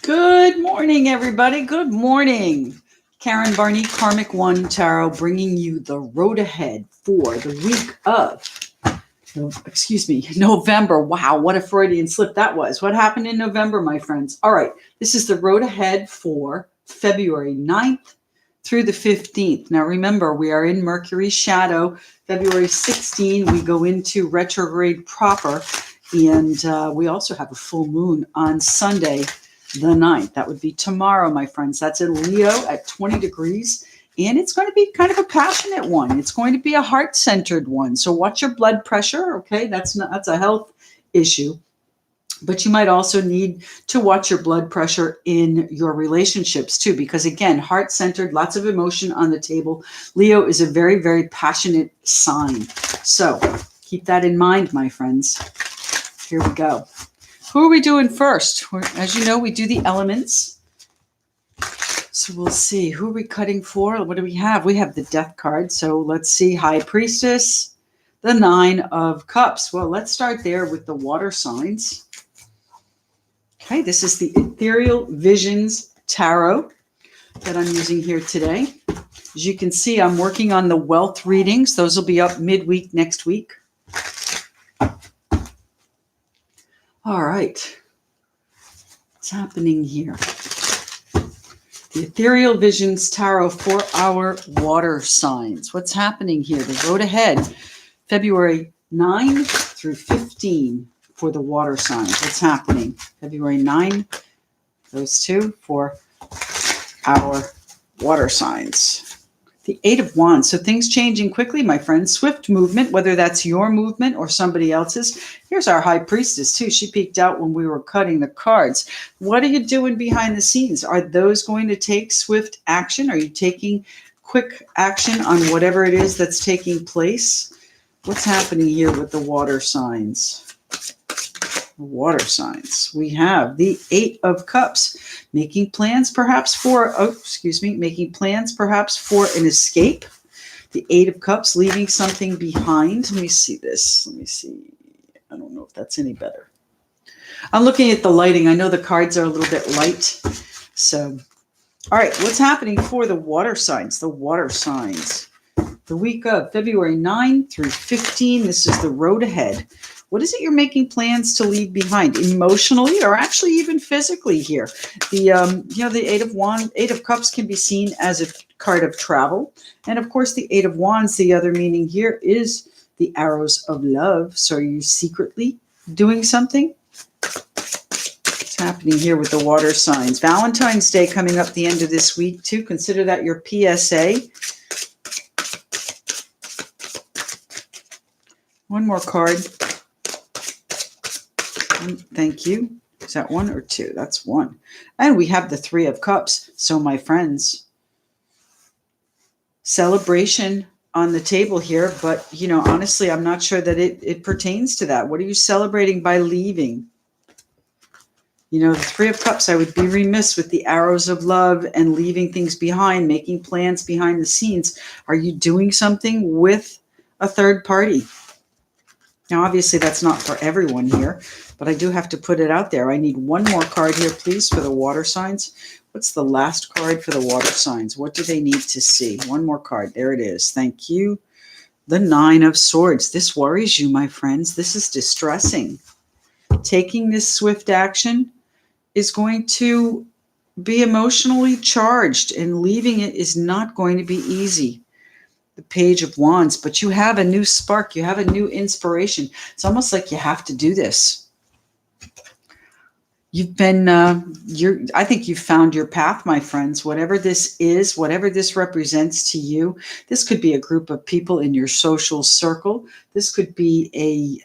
Good morning, everybody. Good morning. Karen Barney, Karmic One Tarot, bringing you the road ahead for the week of, November. Wow, what a Freudian slip that was. What happened in November, my friends? All right, this is the road ahead for February 9th through the 15th. Now, remember, we are in Mercury's shadow. February 16, we go into retrograde proper, and we also have a full moon on Sunday, the 9th. That would be tomorrow, my friends. That's in Leo at 20 degrees. And it's going to be kind of a passionate one. It's going to be a heart-centered one. So watch your blood pressure, okay? That's a health issue. But you might also need to watch your blood pressure in your relationships too, because again, heart-centered, lots of emotion on the table. Leo is a very, very passionate sign. So keep that in mind, my friends. Here we go. Who are we doing first? As you know, we do the elements. So we'll see. Who are we cutting for? What do we have? We have the Death card. So let's see. High Priestess, the Nine of Cups. Well, let's start there with the water signs. Okay, this is the Ethereal Visions Tarot that I'm using here today. As you can see, I'm working on the wealth readings. Those will be up midweek next week. All right. What's happening here? The Ethereal Visions Tarot for our water signs. What's happening here? The road ahead, February 9 through 15 for the water signs. What's happening? February 9, those two for our water signs. The Eight of Wands. So things changing quickly, my friends. Swift movement, whether that's your movement or somebody else's. Here's our High Priestess, too. She peeked out when we were cutting the cards. What are you doing behind the scenes? Are those going to take swift action? Are you taking quick action on whatever it is that's taking place? What's happening here with the water signs? Water signs. We have the Eight of Cups, making plans perhaps for an escape. The Eight of Cups, leaving something behind. Let me see this. I don't know if that's any better. I'm looking at the lighting. I know the cards are a little bit light. So, all right, what's happening for the water signs? The water signs. The week of February 9 through 15. This is the road ahead. What is it you're making plans to leave behind, emotionally or actually even physically here? The Eight of Cups can be seen as a card of travel. And of course, the Eight of Wands, the other meaning here is the arrows of love. So are you secretly doing something? What's happening here with the water signs? Valentine's Day coming up the end of this week too. Consider that your PSA. One more card. Thank you. Is that one or two? That's one. And we have the Three of Cups. So, my friends, celebration on the table here. But, honestly, I'm not sure that it pertains to that. What are you celebrating by leaving? The Three of Cups, I would be remiss with the arrows of love and leaving things behind, making plans behind the scenes. Are you doing something with a third party? Now, obviously, that's not for everyone here, but I do have to put it out there. I need one more card here, please, for the water signs. What's the last card for the water signs? What do they need to see? One more card. There it is. Thank you. The Nine of Swords. This worries you, my friends. This is distressing. Taking this swift action is going to be emotionally charged, and leaving it is not going to be easy. The Page of Wands, but you have a new spark. You have a new inspiration. It's almost like you have to do this. You've been, I think you've found your path, my friends. Whatever this is, whatever this represents to you, this could be a group of people in your social circle. This could be a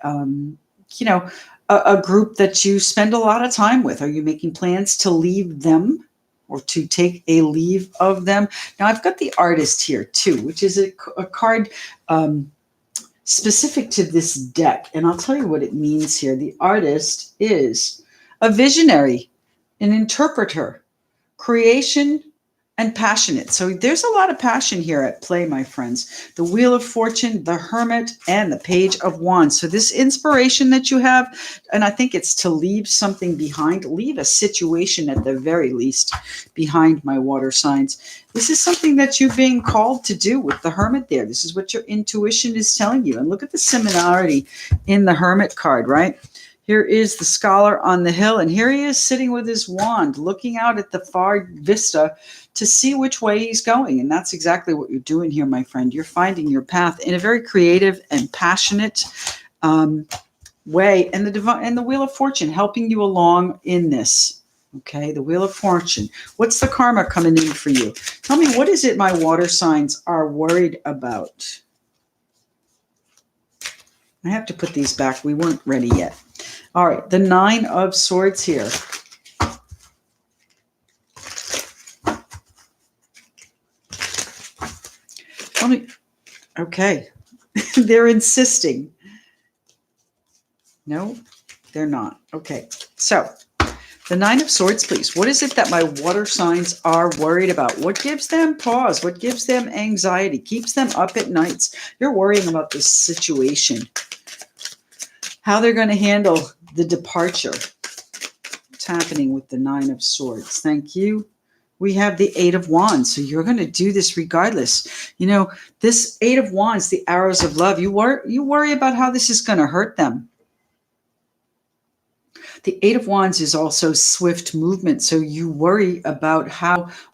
group that you spend a lot of time with. Are you making plans to leave them? Or to take a leave of them. Now, I've got the Artist here, too, which is a card specific to this deck. And I'll tell you what it means here. The Artist is a visionary, an interpreter, creation and passionate. So there's a lot of passion here at play, my friends. The Wheel of Fortune, the Hermit, and the Page of Wands. So this inspiration that you have, and I think it's to leave something behind, leave a situation at the very least behind, my water signs. This is something that you're being called to do with the Hermit there. This is what your intuition is telling you. And look at the similarity in the Hermit card, right? Here is the scholar on the hill, and here he is sitting with his wand, looking out at the far vista to see which way he's going. And that's exactly what you're doing here, my friend. You're finding your path in a very creative and passionate way. And the Wheel of Fortune helping you along in this. Okay, the Wheel of Fortune. What's the karma coming in for you? Tell me, what is it my water signs are worried about? I have to put these back. We weren't ready yet. All right, the Nine of Swords here. Okay, they're insisting. No, they're not. Okay, so the Nine of Swords, please. What is it that my water signs are worried about? What gives them pause? What gives them anxiety? Keeps them up at nights? You're worrying about this situation. How they're going to handle the departure. What's happening with the Nine of Swords? Thank you. We have the Eight of Wands. So you're going to do this regardless. You know, this Eight of Wands, the arrows of love, you worry about how this is going to hurt them. The Eight of Wands is also swift movement. So you worry about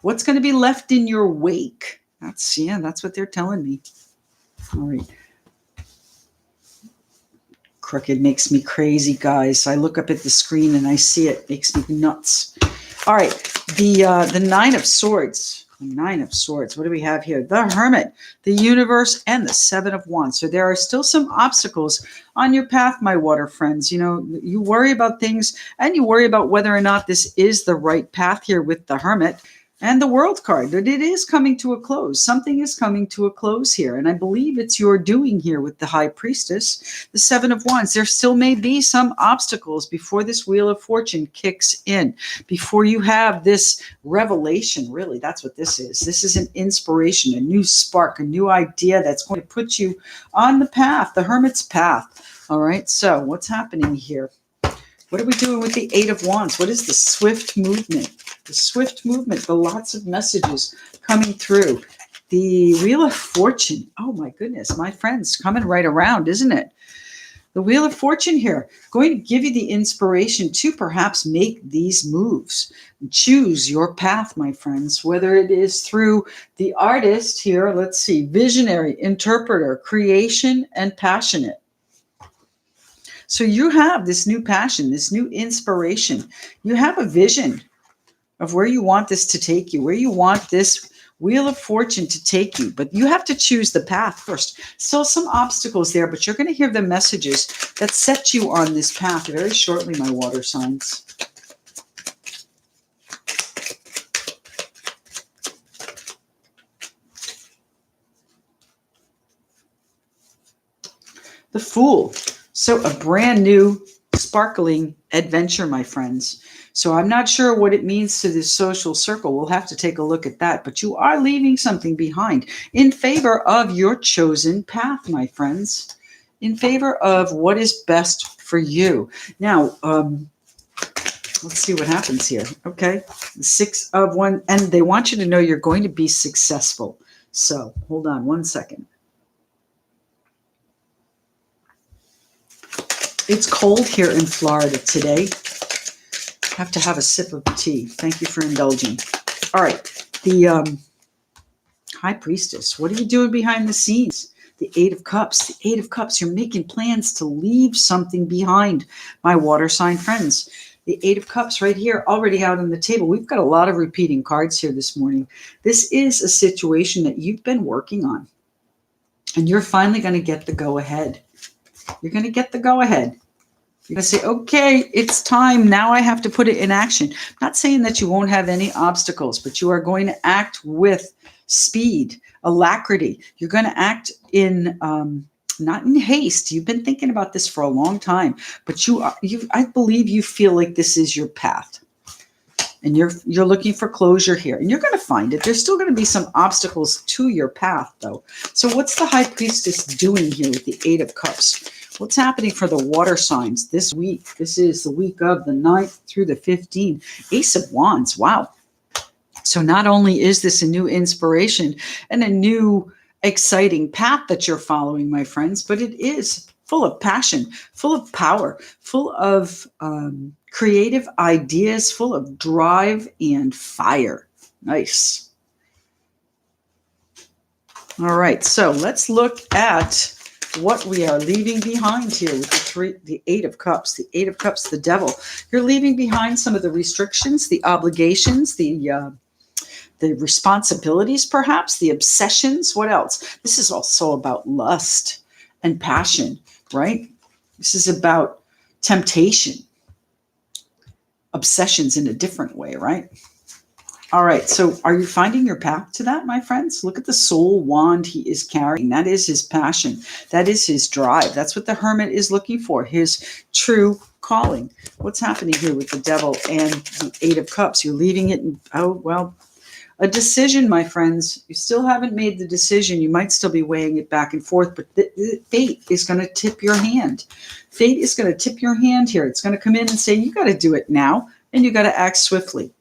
what's going to be left in your wake. That's what they're telling me. All right. Crooked makes me crazy, guys. I look up at the screen and I see it. Makes me nuts. All right. The Nine of Swords. Nine of Swords. What do we have here? The Hermit, the Universe, and the Seven of Wands. So there are still some obstacles on your path, my water friends. You know, you worry about things and you worry about whether or not this is the right path here with the Hermit. And the World card, that it is coming to a close. Something is coming to a close here. And I believe it's your doing here with the High Priestess, the Seven of Wands. There still may be some obstacles before this Wheel of Fortune kicks in, before you have this revelation. Really, that's what this is. This is an inspiration, a new spark, a new idea that's going to put you on the path, the Hermit's path. All right, so what's happening here? What are we doing with the Eight of Wands? What is the swift movement? The swift movement, the lots of messages coming through. The Wheel of Fortune. Oh my goodness, my friends, coming right around, isn't it? The Wheel of Fortune here, going to give you the inspiration to perhaps make these moves. Choose your path, my friends, whether it is through the artist here, let's see, visionary, interpreter, creation, and passionate. So you have this new passion, this new inspiration. You have a vision of where you want this to take you, where you want this Wheel of Fortune to take you. But you have to choose the path first. Still some obstacles there, but you're going to hear the messages that set you on this path very shortly, my water signs. The Fool. So a brand new, sparkling adventure, my friends. So I'm not sure what it means to this social circle. We'll have to take a look at that. But you are leaving something behind in favor of your chosen path, my friends. In favor of what is best for you. Now, let's see what happens here. Okay, the Six of Wands. And they want you to know you're going to be successful. So hold on one second. It's cold here in Florida today. Have to have a sip of tea. Thank you for indulging. All right, the High Priestess. What are you doing behind the scenes? The Eight of Cups. The Eight of Cups. You're making plans to leave something behind, my water sign friends. The Eight of Cups right here, already out on the table. We've got a lot of repeating cards here this morning. This is a situation that you've been working on, and you're finally going to get the go-ahead. You're going to get the go-ahead. You're going to say, okay, it's time. Now I have to put it in action. I'm not saying that you won't have any obstacles, but you are going to act with speed, alacrity. You're going to act in, not in haste. You've been thinking about this for a long time, but I believe you feel like this is your path. And you're looking for closure here, and you're going to find it. There's still going to be some obstacles to your path, though. So what's the High Priestess doing here with the Eight of Cups? What's happening for the water signs this week? This is the week of the 9th through the 15th. Ace of Wands. Wow. So not only is this a new inspiration and a new exciting path that you're following, my friends, but it is full of passion, full of power, full of creative ideas, full of drive and fire. Nice. All right, so let's look at what we are leaving behind here with the Eight of Cups. The Eight of Cups, the Devil. You're leaving behind some of the restrictions, the obligations, the responsibilities, perhaps, the obsessions. What else? This is also about lust and passion, right? This is about temptation, obsessions in a different way, right? All right, so are you finding your path to that, my friends? Look at the soul wand he is carrying. That is his passion. That is his drive. That's what the Hermit is looking for, his true calling. What's happening here with the Devil and the Eight of Cups? You're leaving it in, a decision, my friends. You still haven't made the decision. You might still be weighing it back and forth, but fate is going to tip your hand. Fate is going to tip your hand here. It's going to come in and say, you got to do it now, and you got to act swiftly.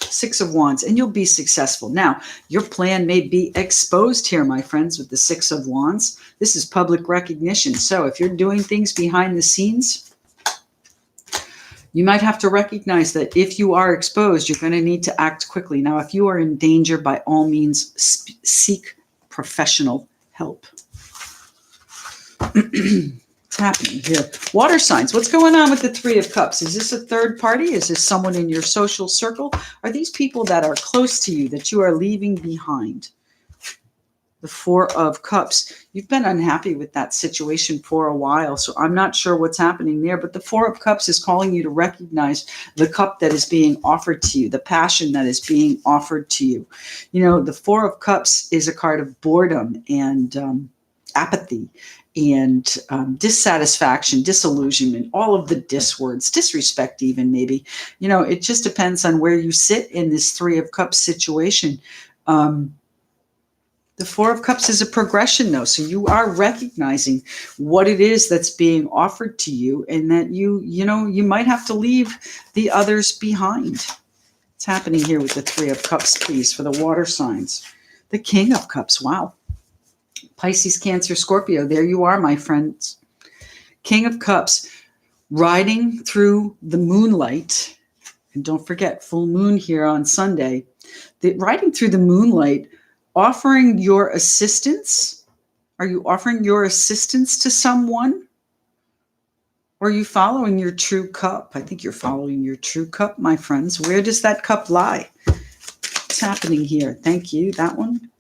Six of Wands, and you'll be successful. Now, your plan may be exposed here, my friends, with the Six of Wands. This is public recognition. So if you're doing things behind the scenes, you might have to recognize that if you are exposed, you're going to need to act quickly. Now, if you are in danger, by all means, seek professional help. What's happening here? Water signs. What's going on with the Three of Cups? Is this a third party? Is this someone in your social circle? Are these people that are close to you that you are leaving behind? The Four of Cups. You've been unhappy with that situation for a while, so I'm not sure what's happening there, but the Four of Cups is calling you to recognize the cup that is being offered to you, the passion that is being offered to you. You know, the Four of Cups is a card of boredom and apathy and dissatisfaction, disillusionment, all of the dis words, disrespect even maybe. You know, it just depends on where you sit in this Three of Cups situation. The Four of Cups is a progression, though. So you are recognizing what it is that's being offered to you, and that you might have to leave the others behind. What's happening here with the Three of Cups, please, for the water signs? The King of Cups. Wow. Pisces, Cancer, Scorpio. There you are, my friends. King of Cups, riding through the moonlight. And don't forget, full moon here on Sunday. Riding through the moonlight, offering your assistance. Are you offering your assistance to someone? Or are you following your true cup? I think you're following your true cup, my friends. Where does that cup lie? What's happening here? Thank you. That one.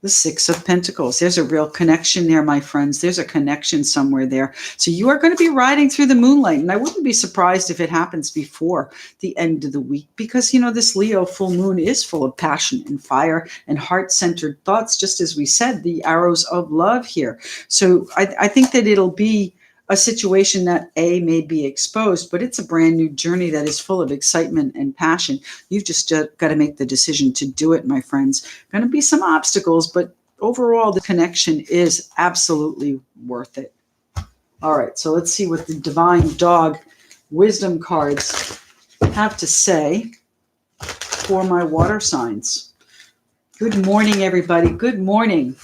The Six of Pentacles. There's a real connection there, my friends. There's a connection somewhere there. So you are going to be riding through the moonlight. And I wouldn't be surprised if it happens before the end of the week, because, you know, this Leo full moon is full of passion and fire and heart-centered thoughts, just as we said, the arrows of love here. So I think that it'll be a situation that may be exposed, but it's a brand new journey that is full of excitement and passion. You've just got to make the decision to do it, my friends. Going to be some obstacles, but overall the connection is absolutely worth it. All right, so let's see what the Divine Dog Wisdom cards have to say for my water signs. Good morning, everybody. Good morning.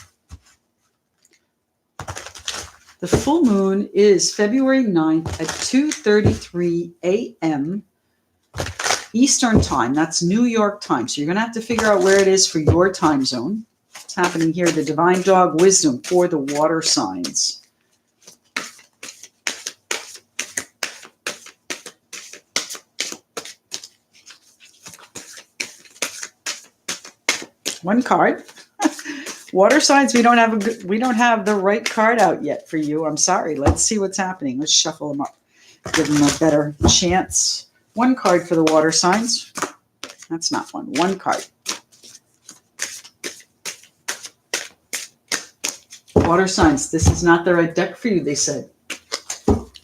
The full moon is February 9th at 2:33 a.m. Eastern time. That's New York time. So you're going to have to figure out where it is for your time zone. What's happening here? The Divine Dog Wisdom for the water signs. One card. Water signs, we don't have the right card out yet for you. I'm sorry. Let's see what's happening. Let's shuffle them up. Give them a better chance. One card for the water signs. That's not one. One card. Water signs, this is not the right deck for you, they said.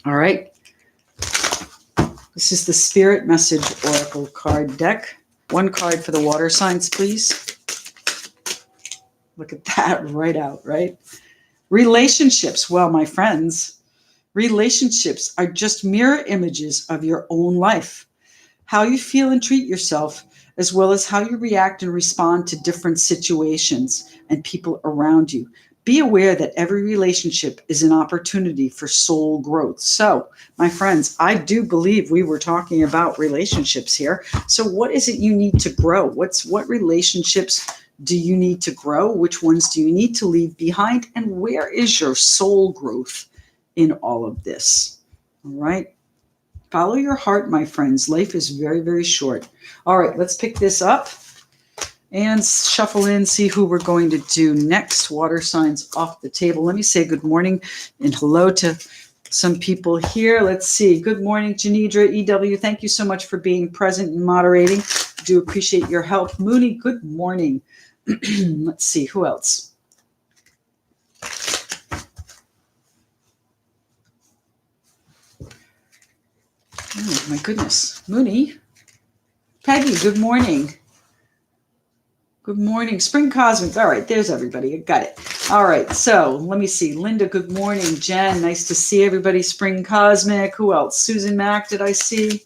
All right. This is the Spirit Message Oracle card deck. One card for the water signs, please. Look at that, right out, right? Relationships. Well, my friends, relationships are just mirror images of your own life. How you feel and treat yourself, as well as how you react and respond to different situations and people around you. Be aware that every relationship is an opportunity for soul growth. So, my friends, I do believe we were talking about relationships here. So what is it you need to grow? What relationships do you need to grow? Which ones do you need to leave behind? And where is your soul growth in all of this? All right. Follow your heart, my friends. Life is very, very short. All right, let's pick this up and shuffle in, see who we're going to do next. Water signs off the table. Let me say good morning and hello to some people here. Let's see. Good morning, Janidra, EW. Thank you so much for being present and moderating. Do appreciate your help. Mooney, good morning. Let's see. Who else? Oh, my goodness. Mooney. Peggy, good morning. Good morning. Spring Cosmic. All right, there's everybody. I got it. All right, so let me see. Linda, good morning. Jen, nice to see everybody. Spring Cosmic. Who else? Susan Mack, did I see?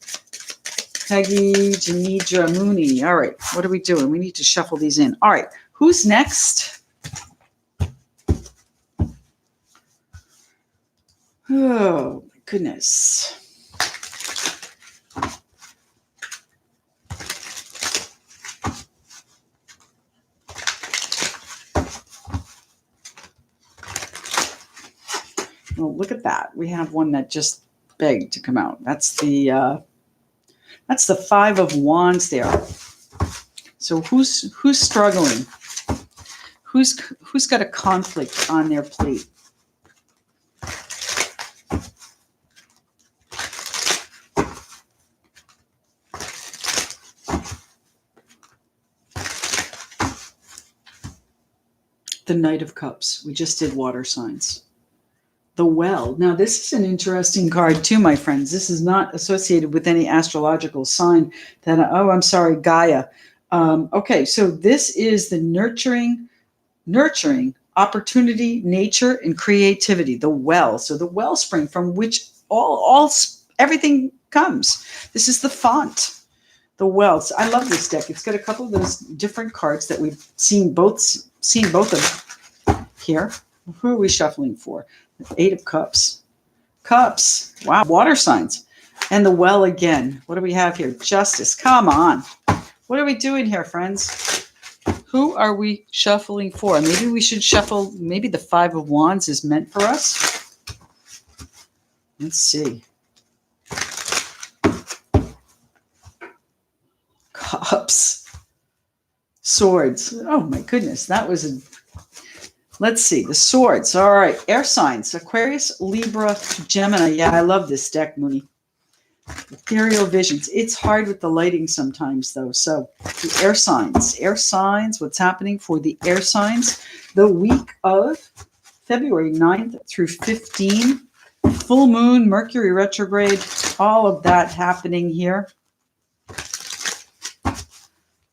Peggy, Janidra, Mooney. All right, what are we doing? We need to shuffle these in. All right, who's next? Oh, my goodness. Well, look at that. We have one that just begged to come out. That's the Five of Wands there. So who's struggling? Who's got a conflict on their plate? The Knight of Cups. We just did water signs. The Well. Now, this is an interesting card too, my friends. This is not associated with any astrological sign that, I'm sorry, Gaia. Okay, so this is the nurturing opportunity, nature, and creativity. The Well. So the wellspring from which everything comes. This is the font. The Well. So I love this deck. It's got a couple of those different cards that we've seen both of here. Who are we shuffling for? Eight of Cups. Cups. Wow. Water signs. And the Well again. What do we have here? Justice. Come on. What are we doing here, friends? Who are we shuffling for? Maybe we should shuffle. Maybe the Five of Wands is meant for us. Let's see. Cups. Swords. Oh, my goodness. That was a... Let's see, the swords. All right, air signs. Aquarius, Libra, Gemini. Yeah, I love this deck, Mooney. Ethereal visions. It's hard with the lighting sometimes, though. So the air signs. Air signs, what's happening for the air signs? The week of February 9th through 15. Full moon, Mercury retrograde, all of that happening here.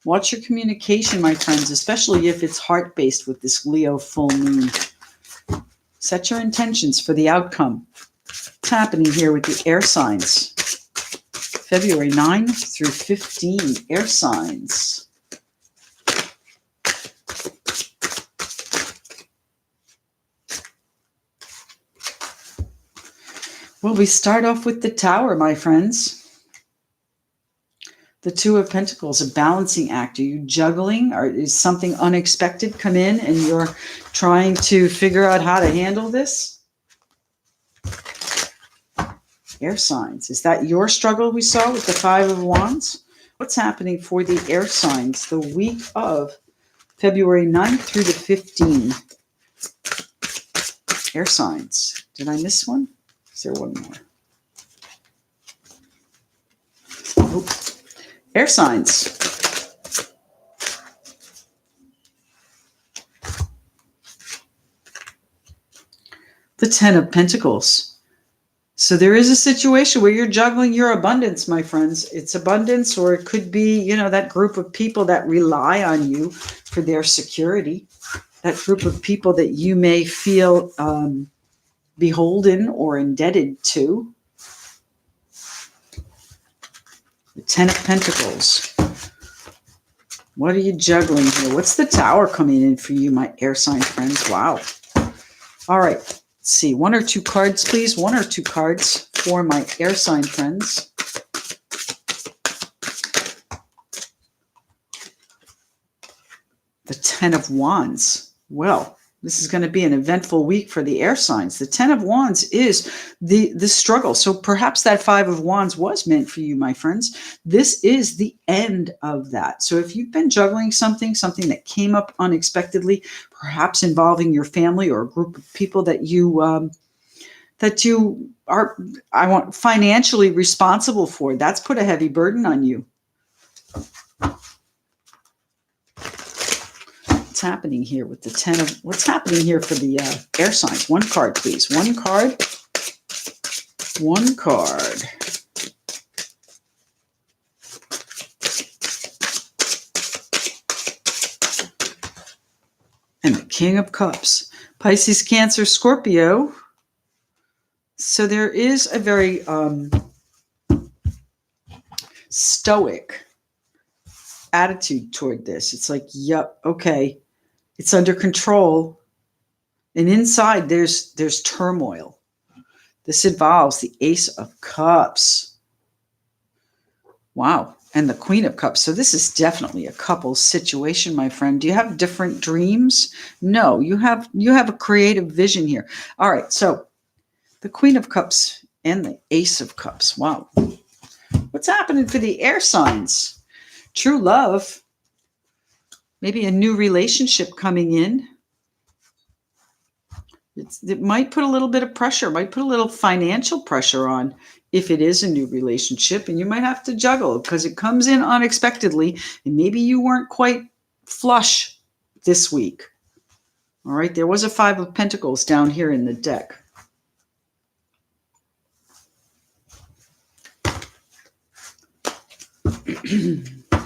Watch your communication, my friends, especially if it's heart-based with this Leo full moon. Set your intentions for the outcome. What's happening here with the air signs? February 9 through 15, air signs. Well, we start off with the Tower, my friends. The Two of Pentacles, a balancing act. Are you juggling? Or is something unexpected come in and you're trying to figure out how to handle this? Air signs. Is that your struggle we saw with the Five of Wands? What's happening for the air signs the week of February 9th through the 15th? Air signs. Did I miss one? Is there one more? Nope. Air signs. The Ten of Pentacles. So there is a situation where you're juggling your abundance, my friends. It's abundance, or it could be, that group of people that rely on you for their security, that group of people that you may feel beholden or indebted to. The Ten of Pentacles. What are you juggling here? What's the Tower coming in for you, my air sign friends? Wow. All right. Let's see. 1 or 2 cards, please. 1 or 2 cards for my air sign friends. The Ten of Wands. Well, this is going to be an eventful week for the air signs. The Ten of Wands is the struggle. So perhaps that 5 of Wands was meant for you, my friends. This is the end of that. So if you've been juggling something that came up unexpectedly, perhaps involving your family or a group of people that you are financially responsible for, that's put a heavy burden on you. What's happening here with the 10 of, what's happening here for the air signs? 1 card, please. 1 card. 1 card. And the King of Cups. Pisces, Cancer, Scorpio. So there is a very stoic attitude toward this. It's like, yep, okay, it's under control. And inside there's turmoil. This involves the Ace of Cups. Wow. And the Queen of Cups. So this is definitely a couple's situation, my friend. Do you have different dreams? No, you have a creative vision here. All right. So the Queen of Cups and the Ace of Cups. Wow. What's happening for the air signs? True love, maybe a new relationship coming in. It might put a little bit of pressure, might put a little financial pressure on if it is a new relationship, and you might have to juggle because it comes in unexpectedly, and maybe you weren't quite flush this week. All right, there was a 5 of Pentacles down here in the deck.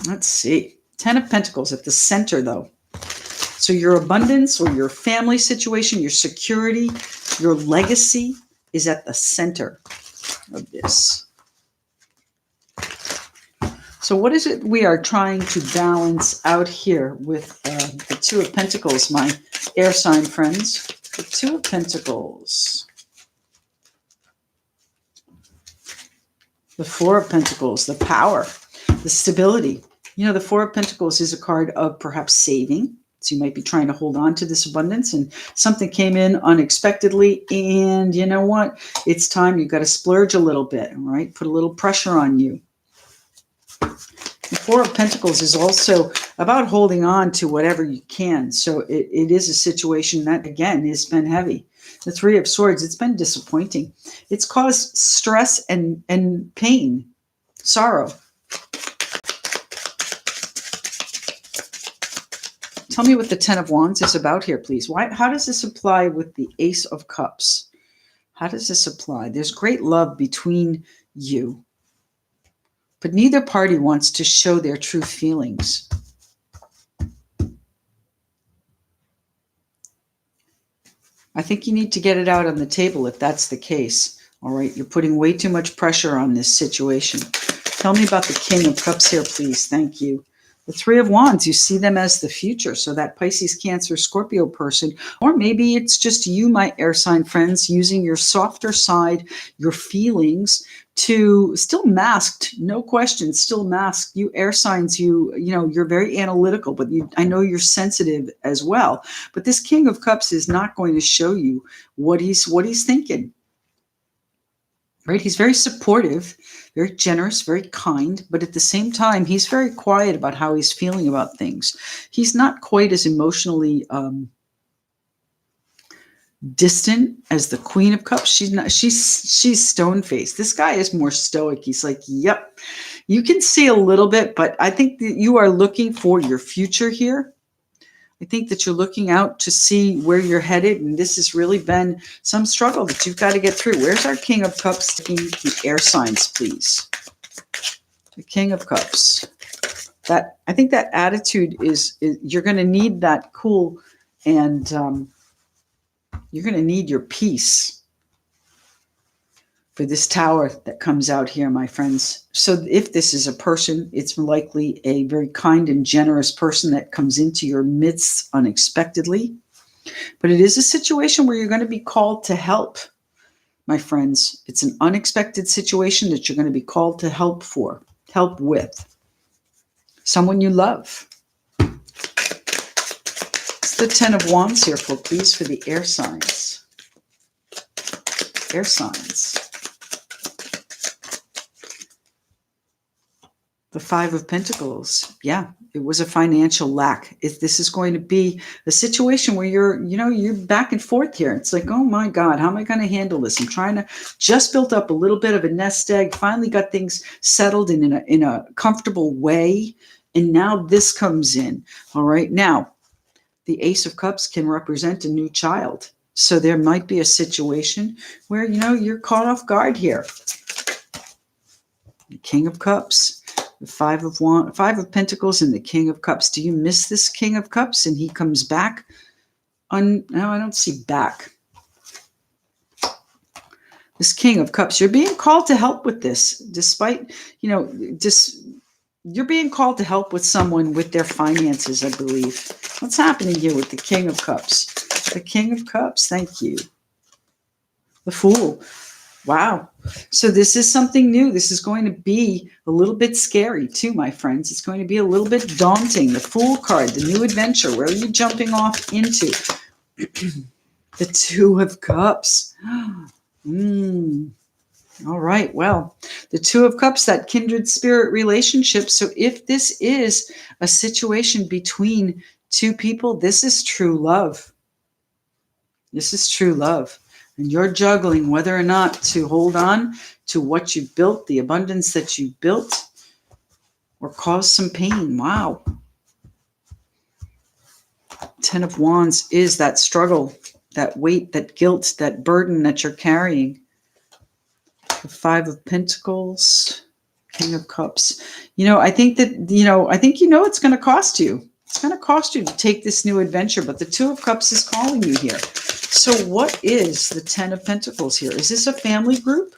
Let's see. 10 of Pentacles at the center, though. So your abundance or your family situation, your security, your legacy is at the center of this. So what is it we are trying to balance out here with the 2 of Pentacles, my air sign friends? The 2 of Pentacles. The 4 of Pentacles, the power, the stability. The 4 of Pentacles is a card of perhaps saving. So you might be trying to hold on to this abundance and something came in unexpectedly. And you know what? It's time. You've got to splurge a little bit, right? Put a little pressure on you. The 4 of Pentacles is also about holding on to whatever you can. So it is a situation that, again, has been heavy. The 3 of Swords, it's been disappointing. It's caused stress and pain, sorrow. Tell me what the 10 of Wands is about here, please. How does this apply with the Ace of Cups? How does this apply? There's great love between you, but neither party wants to show their true feelings. I think you need to get it out on the table if that's the case. All right, you're putting way too much pressure on this situation. Tell me about the King of Cups here, please. Thank you. The 3 of Wands, you see them as the future. So that Pisces, Cancer, Scorpio person, or maybe it's just you, my air sign friends, using your softer side, your feelings to still masked, no question, still masked. You air signs, you're very analytical, but I know you're sensitive as well. But this King of Cups is not going to show you what he's thinking. Right? He's very supportive, very generous, very kind, but at the same time, he's very quiet about how he's feeling about things. He's not quite as emotionally distant as the Queen of Cups. She's stone-faced. This guy is more stoic. He's like, yep, you can see a little bit, but I think that you are looking for your future here. I think that you're looking out to see where you're headed, and this has really been some struggle that you've got to get through. Where's our King of Cups taking the air signs, please? The King of Cups. That, I think that attitude is you're going to need that cool, and you're going to need your peace for this Tower that comes out here, my friends. So if this is a person, it's likely a very kind and generous person that comes into your midst unexpectedly. But it is a situation where you're going to be called to help, my friends. It's an unexpected situation that you're going to be called to help with. Someone you love. It's the Ten of Wands here, please, for the air signs. Air signs. The Five of Pentacles. Yeah, it was a financial lack. If this is going to be a situation where you're back and forth here. It's like, oh my God, how am I going to handle this? I'm trying to just build up a little bit of a nest egg, finally got things settled in a comfortable way. And now this comes in. All right. Now, the Ace of Cups can represent a new child. So there might be a situation where, you're caught off guard here. The King of Cups. The Five of Pentacles and the King of Cups. Do you miss this King of Cups and he comes back? No, I don't see back. This King of Cups, you're being called to help with this, despite, you're being called to help with someone with their finances, I believe. What's happening here with the King of Cups? The King of Cups, thank you. The Fool. Wow. So this is something new. This is going to be a little bit scary too, my friends. It's going to be a little bit daunting. The Fool card, the new adventure. Where are you jumping off into? The Two of Cups. All right. Well, the Two of Cups, that kindred spirit relationship. So if this is a situation between two people, this is true love. This is true love. And you're juggling whether or not to hold on to what you built, the abundance that you built, or cause some pain. Wow. Ten of Wands is that struggle, that weight, that guilt, that burden that you're carrying. The Five of Pentacles, King of Cups. I think that, it's going to cost you. It's going to cost you to take this new adventure, but the Two of Cups is calling you here. So what is the Ten of Pentacles here? Is this a family group?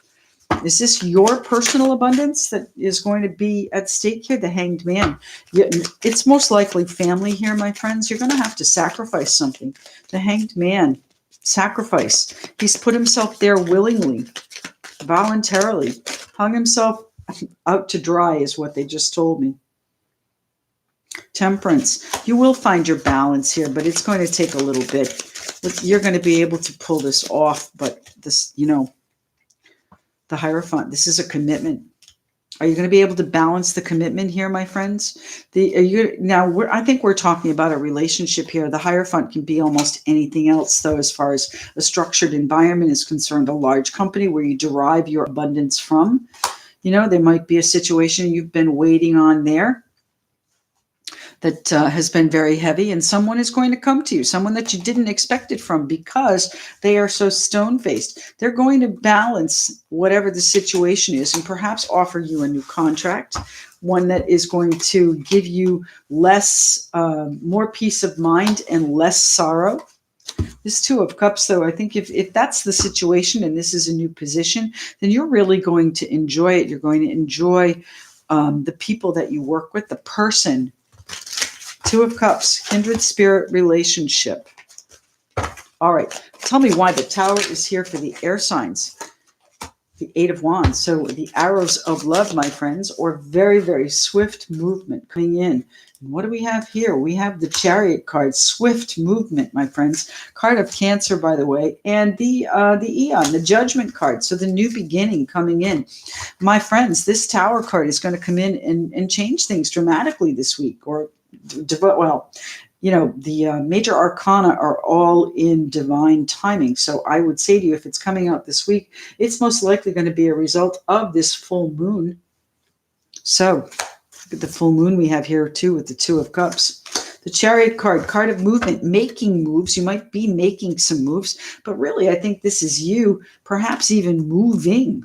Is this your personal abundance that is going to be at stake here? The Hanged Man. It's most likely family here, my friends. You're going to have to sacrifice something. The Hanged Man. Sacrifice. He's put himself there willingly, voluntarily. Hung himself out to dry is what they just told me. Temperance. You will find your balance here, but it's going to take a little bit. You're going to be able to pull this off, but this, the Hierophant, this is a commitment. Are you going to be able to balance the commitment here, my friends? I think we're talking about a relationship here. The Hierophant can be almost anything else, though, as far as a structured environment is concerned, a large company where you derive your abundance from. There might be a situation you've been waiting on there that has been very heavy, and someone is going to come to you, someone that you didn't expect it from, because they are so stone-faced. They're going to balance whatever the situation is and perhaps offer you a new contract, one that is going to give you more peace of mind and less sorrow. This Two of Cups, though, I think if that's the situation and this is a new position, then you're really going to enjoy it. You're going to enjoy the people that you work with, the person. Two of Cups, kindred spirit relationship. All right. Tell me why the Tower is here for the air signs. The Eight of Wands. So the arrows of love, my friends, or very, very swift movement coming in. And what do we have here? We have the Chariot card, swift movement, my friends. Card of Cancer, by the way, and the Eon, the Judgment card. So the new beginning coming in. My friends, this Tower card is going to come in and change things dramatically this week, or the major arcana are all in divine timing. So I would say to you, if it's coming out this week, it's most likely going to be a result of this full moon. So look at the full moon we have here too with the Two of Cups. The Chariot card, card of movement, making moves. You might be making some moves, but really I think this is you perhaps even moving,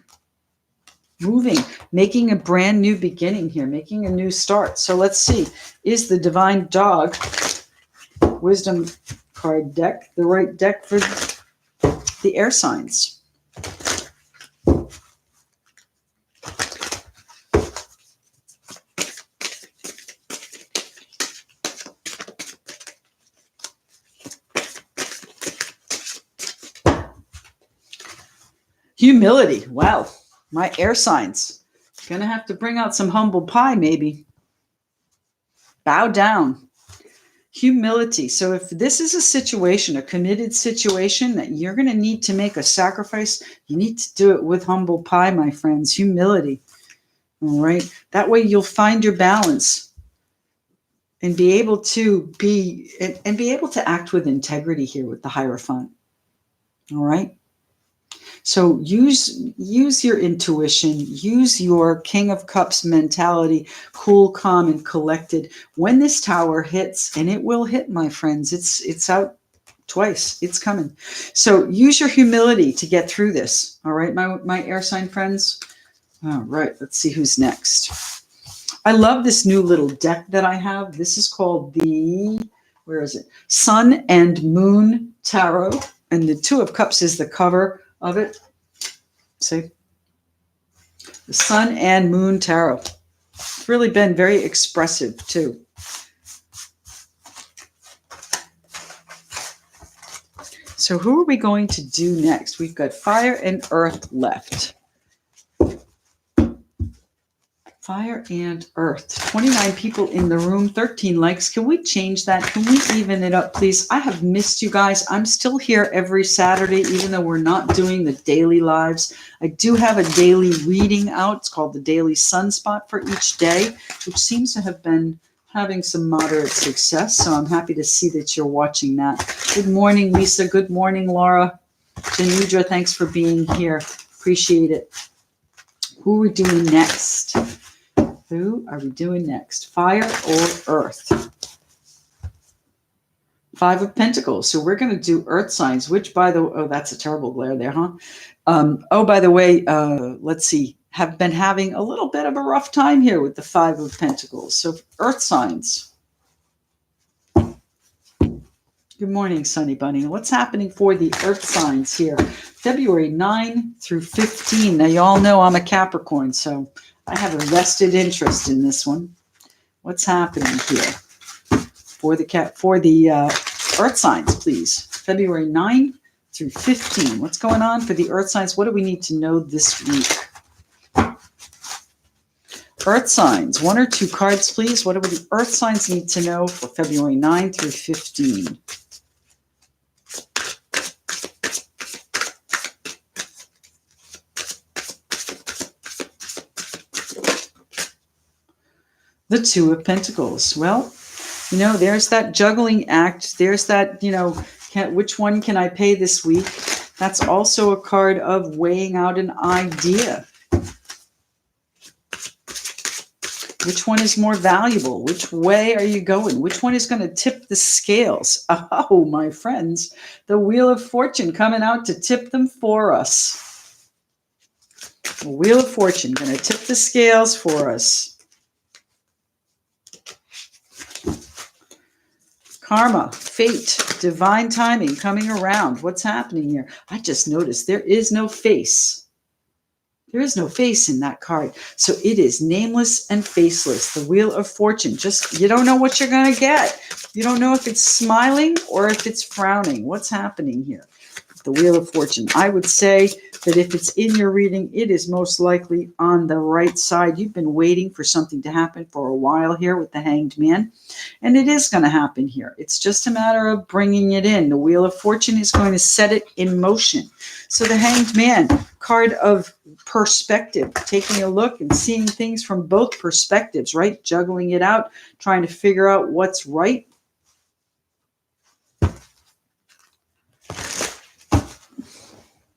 making a brand new beginning here, making a new start. So let's see, is the Divine Dog Wisdom card deck the right deck for the air signs? Humility. Wow. My air signs. Gonna have to bring out some humble pie, maybe. Bow down. Humility. So if this is a situation, a committed situation that you're going to need to make a sacrifice, you need to do it with humble pie, my friends. Humility. All right. That way you'll find your balance and be able to be able to act with integrity here with the Hierophant. All right. So use your intuition, use your King of Cups mentality, cool, calm, and collected. When this tower hits, and it will hit, my friends, it's out twice. It's coming. So use your humility to get through this. All right, my air sign friends. All right, let's see who's next. I love this new little deck that I have. This is called the, where is it? Sun and Moon Tarot. And the Two of Cups is the cover of it. See? The Sun and Moon Tarot. It's really been very expressive too. So who are we going to do next? We've got Fire and Earth left. Fire and Earth. 29 people in the room, 13 likes. Can we change that? Can we even it up, please? I have missed you guys. I'm still here every Saturday, even though we're not doing the daily lives. I do have a daily reading out. It's called the Daily Sunspot for each day, which seems to have been having some moderate success. So I'm happy to see that you're watching that. Good morning, Lisa. Good morning, Laura. Janudra, thanks for being here. Appreciate it. Who are we doing next? Who are we doing next? Fire or Earth? Five of Pentacles. So we're going to do Earth signs, which by the way, oh, that's a terrible glare there, huh? Oh, by the way, let's see, have been having a little bit of a rough time here with the Five of Pentacles. So Earth signs. Good morning, Sunny Bunny. What's happening for the Earth signs here? February 9 through 15. Now, you all know I'm a Capricorn, so I have a vested interest in this one. What's happening here for the Earth signs, please? February 9 through 15. What's going on for the Earth signs? What do we need to know this week? Earth signs, one or two cards, please. What do the Earth signs need to know for February 9 through 15? The Two of Pentacles. Well, you know, there's that juggling act. There's that, you know, which one can I pay this week? That's also a card of weighing out an idea. Which one is more valuable? Which way are you going? Which one is going to tip the scales? Oh, my friends, the Wheel of Fortune coming out to tip them for us. The Wheel of Fortune going to tip the scales for us. Karma, fate, divine timing coming around. What's happening here? I just noticed there is no face. There is no face in that card. So it is nameless and faceless. The Wheel of Fortune. Just, you don't know what you're going to get. You don't know if it's smiling or if it's frowning. What's happening here? The Wheel of Fortune. I would say that if it's in your reading, it is most likely on the right side. You've been waiting for something to happen for a while here with the Hanged Man, and it is going to happen here. It's just a matter of bringing it in. The Wheel of Fortune is going to set it in motion. So the Hanged Man, card of perspective, taking a look and seeing things from both perspectives, right? Juggling it out, trying to figure out what's right.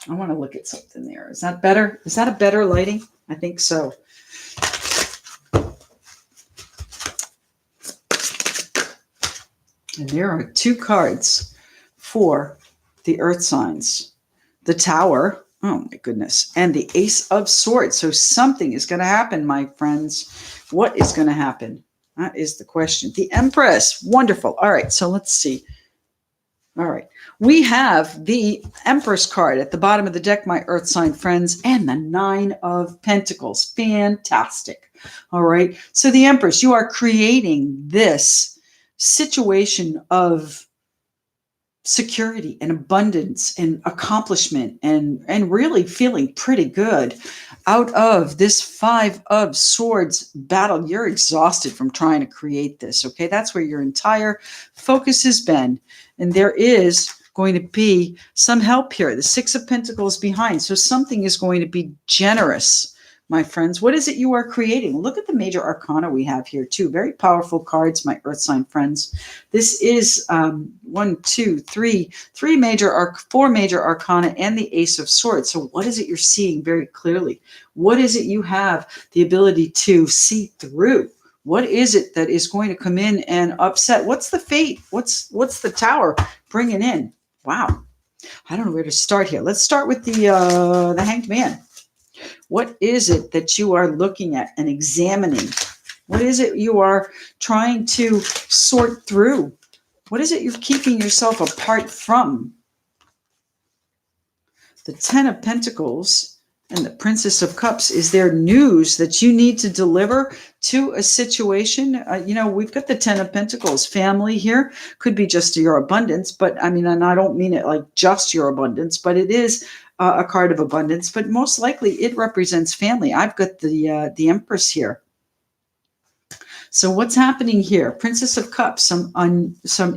I want to look at something there. Is that better? Is that a better lighting? I think so. And there are 2 cards for the earth signs. The Tower, oh my goodness, and the Ace of Swords. So something is going to happen, my friends. What is going to happen? That is the question. The Empress, wonderful. All right, so let's see. All right, we have the Empress card at the bottom of the deck, my earth sign friends, and the 9 of Pentacles. Fantastic. All right, so the Empress, you are creating this situation of security and abundance and accomplishment and really feeling pretty good out of this 5 of Swords battle. You're exhausted from trying to create this. Okay, that's where your entire focus has been, and there is going to be some help here. The 6 of Pentacles behind, so something is going to be generous, my friends. What is it you are creating? Look at the major arcana we have here too. Very powerful cards, my earth sign friends. This is 4 major arcana and the Ace of Swords. So what is it you're seeing very clearly? What is it you have the ability to see through? What is it that is going to come in and upset? What's the fate? What's the Tower bringing in? Wow. I don't know where to start here. Let's start with the Hanged Man. What is it that you are looking at and examining? What is it you are trying to sort through? What is it you're keeping yourself apart from? The 10 of Pentacles and the Princess of Cups. Is there news that you need to deliver to a situation? We've got the 10 of Pentacles. Family here could be just your abundance, but I mean, and I don't mean it like just your abundance, but it is a card of abundance, but most likely it represents family. I've got the Empress here. So what's happening here? Princess of Cups, some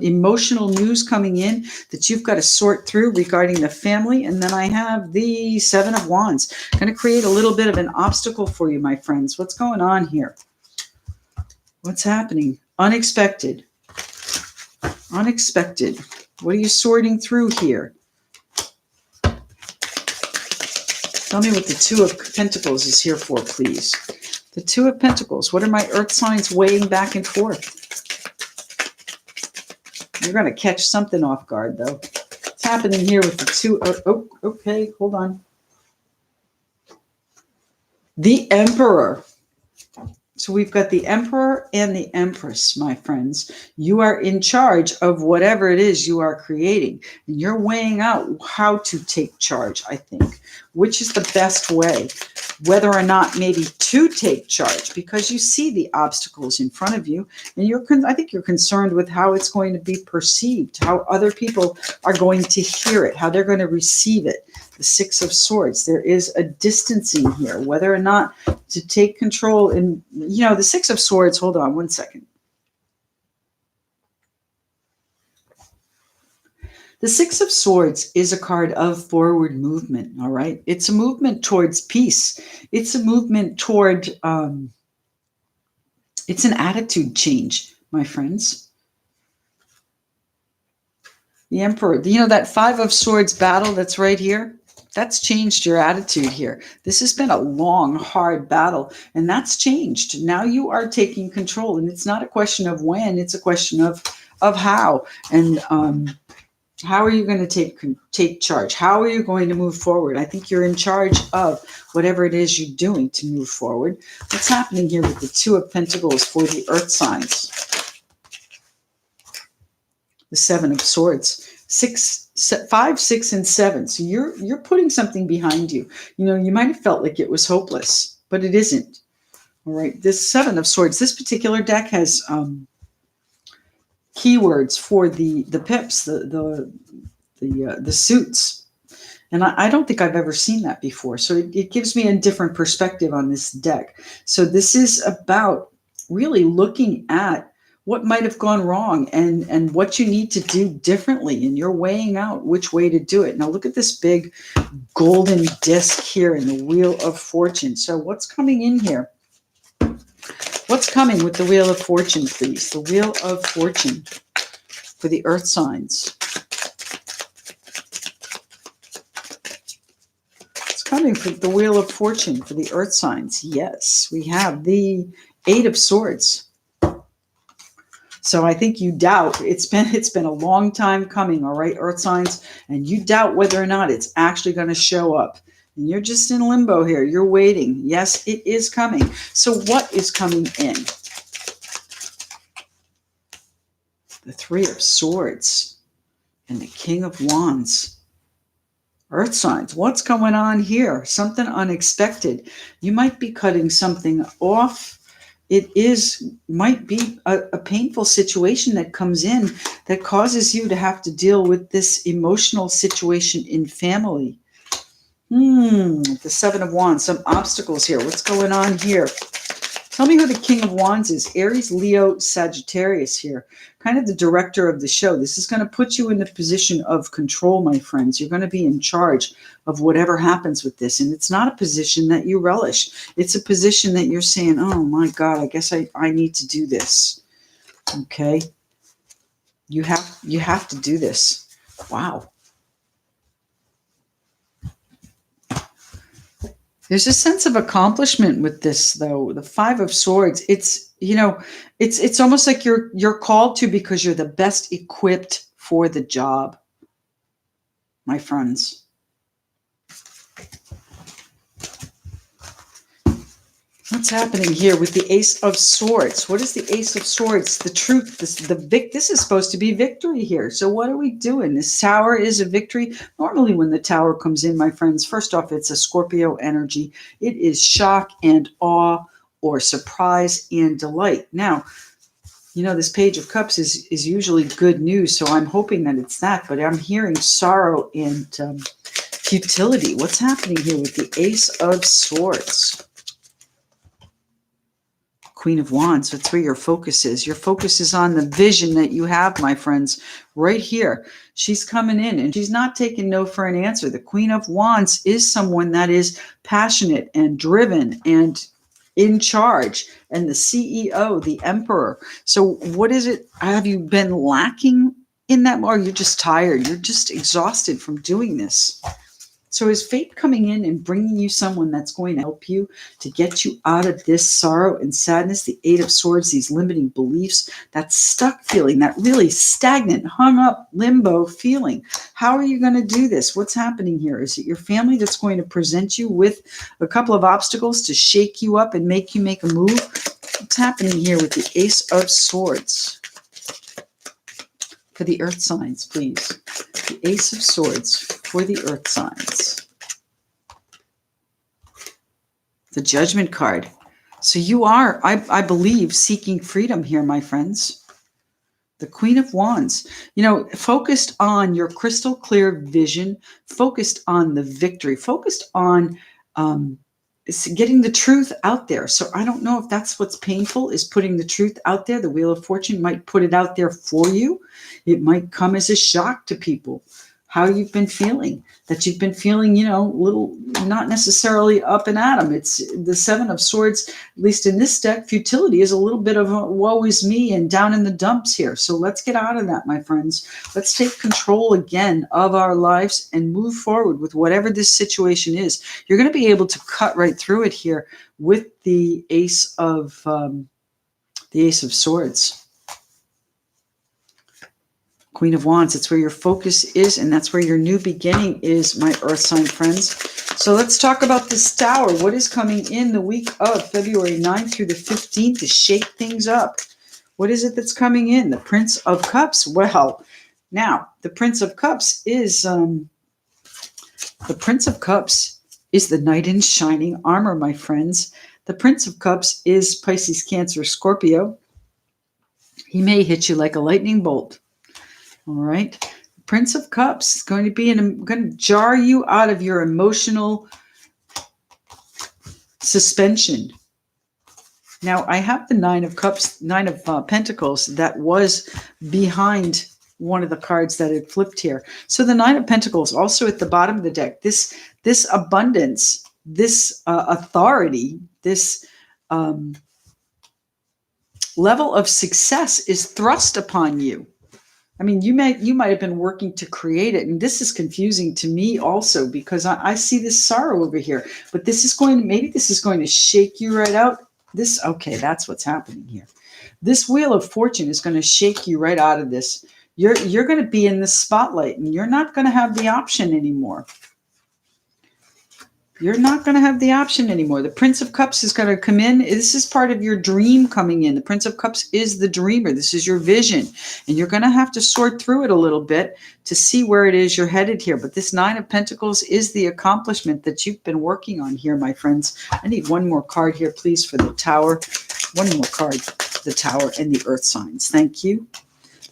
emotional news coming in that you've got to sort through regarding the family. And then I have the 7 of Wands. Going to create a little bit of an obstacle for you, my friends. What's going on here? What's happening? Unexpected. Unexpected. What are you sorting through here? Tell me what the 2 of Pentacles is here for, please. The 2 of Pentacles. What are my earth signs weighing back and forth? You're going to catch something off guard, though. What's happening here with the 2? Oh, okay. Hold on. The Emperor. So we've got the Emperor and the Empress, my friends. You are in charge of whatever it is you are creating. And you're weighing out how to take charge, I think. Which is the best way? Whether or not maybe to take charge, because you see the obstacles in front of you. And I think you're concerned with how it's going to be perceived, how other people are going to hear it, how they're going to receive it. The 6 of Swords. There is a distancing here, whether or not to take control. And, the 6 of Swords, hold on one second. The 6 of Swords is a card of forward movement, all right? It's a movement towards peace. It's a movement toward, it's an attitude change, my friends. The Emperor, that 5 of Swords battle that's right here, that's changed your attitude here. This has been a long, hard battle, and that's changed. Now you are taking control, and it's not a question of when, it's a question of how. And how are you going to take charge? How are you going to move forward? I think you're in charge of whatever it is you're doing to move forward. What's happening here with the 2 of Pentacles for the earth signs? The 7 of Swords. 5, 6, and 7. So you're putting something behind you. You might have felt like it was hopeless, but it isn't. All right. This 7 of Swords, this particular deck has keywords for the pips, the suits. And I don't think I've ever seen that before. So it gives me a different perspective on this deck. So this is about really looking at what might have gone wrong and what you need to do differently. And you're weighing out which way to do it. Now look at this big golden disc here in the Wheel of Fortune. So what's coming in here? What's coming with the Wheel of Fortune, please? The Wheel of Fortune for the earth signs. What's coming for the Wheel of Fortune for the earth signs? Yes, we have the 8 of Swords. So I think you doubt it's been a long time coming, all right, earth signs, and you doubt whether or not it's actually going to show up. And you're just in limbo here. You're waiting. Yes, it is coming. So what is coming in? The Three of Swords and the King of Wands. Earth signs, what's going on here? Something unexpected. You might be cutting something off. It might be a painful situation that comes in that causes you to have to deal with this emotional situation in family. The Seven of Wands, some obstacles here. What's going on here? Tell me who the King of Wands is. Aries, Leo, Sagittarius here. Kind of the director of the show. This is going to put you in the position of control, my friends. You're going to be in charge of whatever happens with this. And it's not a position that you relish. It's a position that you're saying, oh my God, I guess I need to do this. Okay. You have to do this. Wow. There's a sense of accomplishment with this, though. The Five of Swords. It's almost like you're called to because you're the best equipped for the job, my friends. What's happening here with the Ace of Swords? What is the Ace of Swords? The truth. This is supposed to be victory here. So what are we doing? This Tower is a victory. Normally when the Tower comes in, my friends, first off, it's a Scorpio energy. It is shock and awe or surprise and delight. Now, this Page of Cups is usually good news, so I'm hoping that it's that, but I'm hearing sorrow and futility. What's happening here with the Ace of Swords? Queen of Wands. That's where your focus is. Your focus is on the vision that you have, my friends, right here. She's coming in and she's not taking no for an answer. The Queen of Wands is someone that is passionate and driven and in charge, and the CEO, the Emperor. So what is it? Have you been lacking in that, or you're just tired? You're just exhausted from doing this. So is fate coming in and bringing you someone that's going to help you to get you out of this sorrow and sadness, the Eight of Swords, these limiting beliefs, that stuck feeling, that really stagnant, hung up, limbo feeling? How are you going to do this? What's happening here? Is it your family that's going to present you with a couple of obstacles to shake you up and make you make a move? What's happening here with the Ace of Swords? For the earth signs, please. The Ace of Swords for the earth signs. The Judgment card. So you are, I believe, seeking freedom here, my friends. The Queen of Wands. Focused on your crystal clear vision, focused on the victory, focused on getting the truth out there. So I don't know if that's what's painful, is putting the truth out there. The Wheel of Fortune might put it out there for you. It might come as a shock to people how you've been feeling, that you've been feeling, little, not necessarily up and at 'em. It's the Seven of Swords, at least in this deck. Futility is a little bit of a woe is me and down in the dumps here. So let's get out of that, my friends. Let's take control again of our lives and move forward with whatever this situation is. You're going to be able to cut right through it here with the Ace of Swords. Queen of Wands, it's where your focus is, and that's where your new beginning is, my earth sign friends. So let's talk about this Tower. What is coming in the week of February 9th through the 15th to shake things up? What is it that's coming in? The Prince of Cups. Well, now, the Prince of Cups is the knight in shining armor, my friends. The Prince of Cups is Pisces, Cancer, Scorpio. He may hit you like a lightning bolt. All right. Prince of Cups is going to jar you out of your emotional suspension. Now, I have the Nine of Cups, Nine of Pentacles that was behind one of the cards that had flipped here. So the Nine of Pentacles also at the bottom of the deck. This abundance, this authority, this level of success is thrust upon you. I mean, you might have been working to create it, and this is confusing to me also because I see this sorrow over here. But maybe this is going to shake you right out, Okay, that's what's happening here. This Wheel of Fortune is going to shake you right out of this. You're going to be in the spotlight, and you're not going to have the option anymore. You're not going to have the option anymore. The Prince of Cups is going to come in. This is part of your dream coming in. The Prince of Cups is the dreamer. This is your vision. And you're going to have to sort through it a little bit to see where it is you're headed here. But this Nine of Pentacles is the accomplishment that you've been working on here, my friends. I need one more card here, please, for the Tower. One more card, the Tower and the Earth signs. Thank you.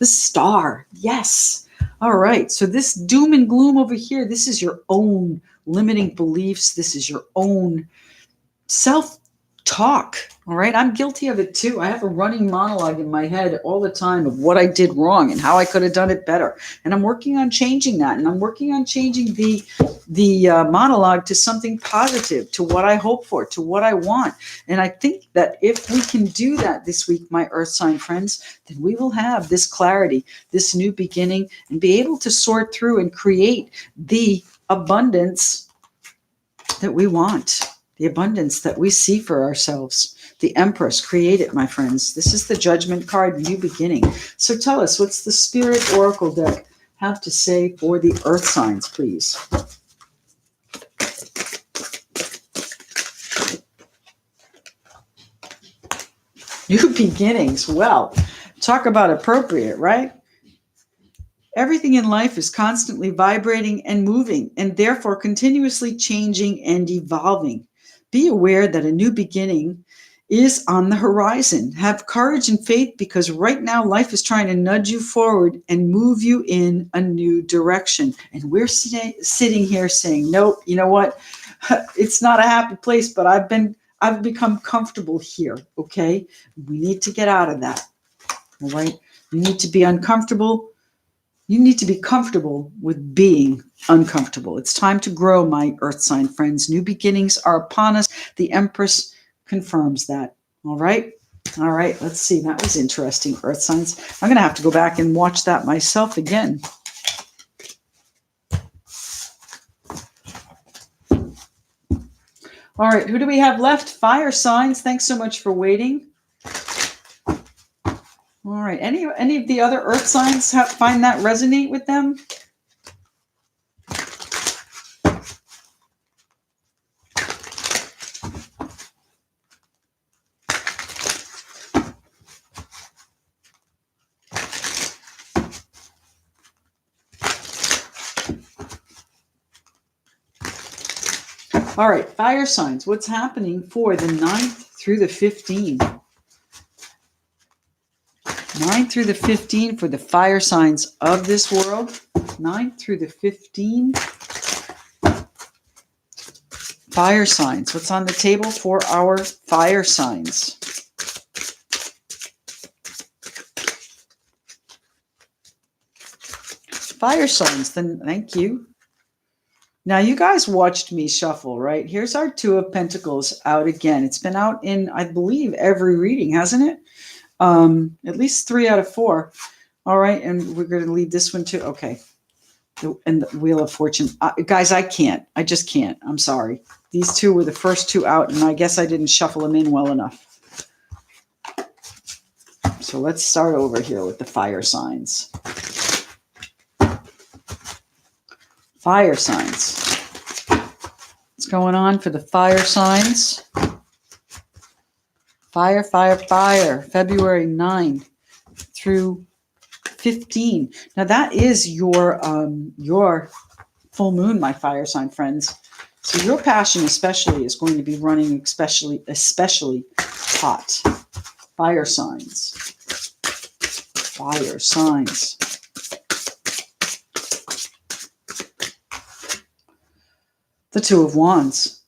The Star. Yes. All right. So this doom and gloom over here, this is your own limiting beliefs. This is your own self-talk. All right. I'm guilty of it too. I have a running monologue in my head all the time of what I did wrong and how I could have done it better. And I'm working on changing that. And I'm working on changing the monologue to something positive, to what I hope for, to what I want. And I think that if we can do that this week, my Earth sign friends, then we will have this clarity, this new beginning, and be able to sort through and create the abundance that we want, the abundance that we see for ourselves. The Empress, create it, my friends. This is the Judgment card, new beginning. So tell us, what's the Spirit Oracle deck have to say for the Earth signs, please? New beginnings. Well, talk about appropriate, right? Everything in life is constantly vibrating and moving, and therefore continuously changing and evolving. Be aware that a new beginning is on the horizon. Have courage and faith, because right now life is trying to nudge you forward and move you in a new direction. And we're sitting here saying, nope, you know what? It's not a happy place, but I've become comfortable here. Okay. We need to get out of that. All right. You need to be uncomfortable. You need to be comfortable with being uncomfortable. It's time to grow, my Earth sign friends. New beginnings are upon us. The Empress confirms that. All right. All right. Let's see. That was interesting, Earth signs. I'm going to have to go back and watch that myself again. All right. Who do we have left? Fire signs. Thanks so much for waiting. All right. Any of the other Earth signs find that resonate with them? All right. Fire signs. What's happening for the 9th through the 15th? 9 through the 15 for the fire signs of this world. 9 through the 15. Fire signs. What's on the table for our fire signs? Fire signs. Then thank you. Now, you guys watched me shuffle, right? Here's our Two of Pentacles out again. It's been out in, I believe, every reading, hasn't it? At least 3 out of 4. All right. And we're going to leave this one too. Okay. And the Wheel of Fortune. Guys, I can't. I just can't. I'm sorry. These two were the first two out, and I guess I didn't shuffle them in well enough. So let's start over here with the fire signs. Fire signs. What's going on for the fire signs? Fire, fire, fire. February 9 through 15. Now that is your full moon, my fire sign friends. So your passion especially is going to be running especially hot. Fire signs. Fire signs. The Two of Wands.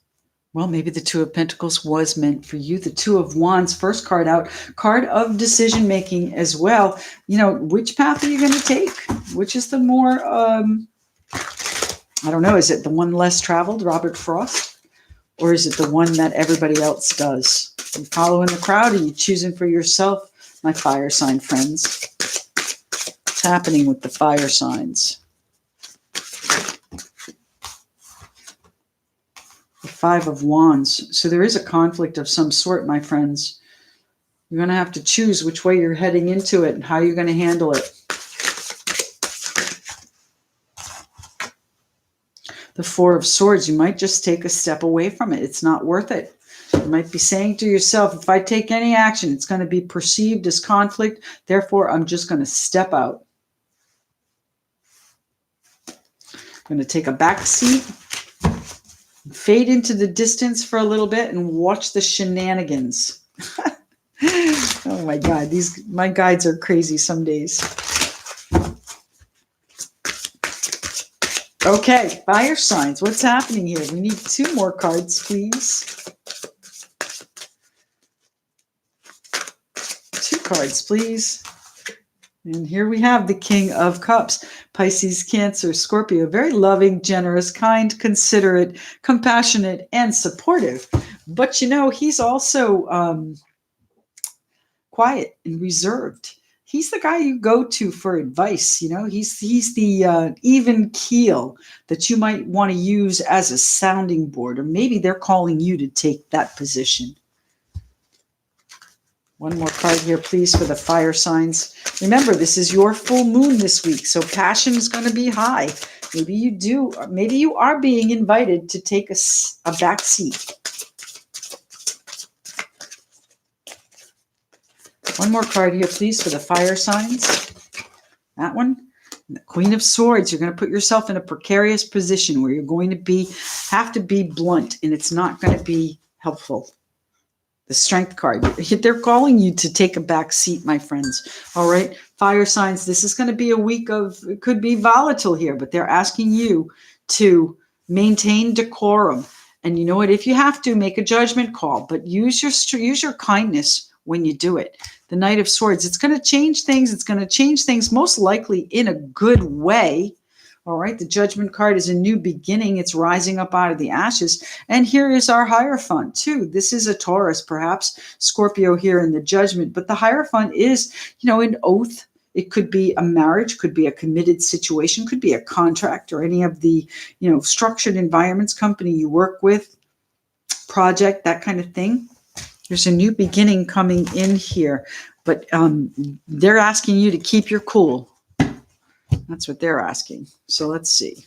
Well, maybe the Two of Pentacles was meant for you. The Two of Wands, first card out, card of decision making as well. You know, which path are you going to take? Which is the more, I don't know, is it the one less traveled, Robert Frost? Or is it the one that everybody else does? Are you following the crowd? Are you choosing for yourself, my fire sign friends? What's happening with the fire signs? The Five of Wands. So there is a conflict of some sort, my friends. You're going to have to choose which way you're heading into it and how you're going to handle it. The Four of Swords, you might just take a step away from it. It's not worth it. You might be saying to yourself, if I take any action, it's going to be perceived as conflict. Therefore, I'm just going to step out. I'm going to take a back seat, fade into the distance for a little bit, and watch the shenanigans. Oh my God, my guides are crazy some days. Okay, fire signs. What's happening here? We need 2 more cards, please. 2 cards, please. And here we have the King of Cups, Pisces, Cancer, Scorpio. Very loving, generous, kind, considerate, compassionate, and supportive. But you know, he's also quiet and reserved. He's the guy you go to for advice. You know, he's the even keel that you might want to use as a sounding board, or maybe they're calling you to take that position. One more card here, please, for the fire signs. Remember, this is your full moon this week, so passion is going to be high. Maybe you are being invited to take a back seat. One more card here, please, for the fire signs. That one. The Queen of Swords. You're going to put yourself in a precarious position where you're going to have to be blunt, and it's not going to be helpful. The Strength card. They're calling you to take a back seat, my friends. All right. Fire signs. This is going to be a week it could be volatile here, but they're asking you to maintain decorum. And you know what? If you have to, make a judgment call, but use your kindness when you do it. The Knight of Swords. It's going to change things. It's going to change things most likely in a good way. All right, the Judgment card is a new beginning. It's rising up out of the ashes. And here is our Hierophant, too. This is a Taurus, perhaps Scorpio here in the Judgment. But the Hierophant is, an oath. It could be a marriage, could be a committed situation, could be a contract, or any of the, structured environments, company you work with, project, that kind of thing. There's a new beginning coming in here. But they're asking you to keep your cool. That's what they're asking. So let's see.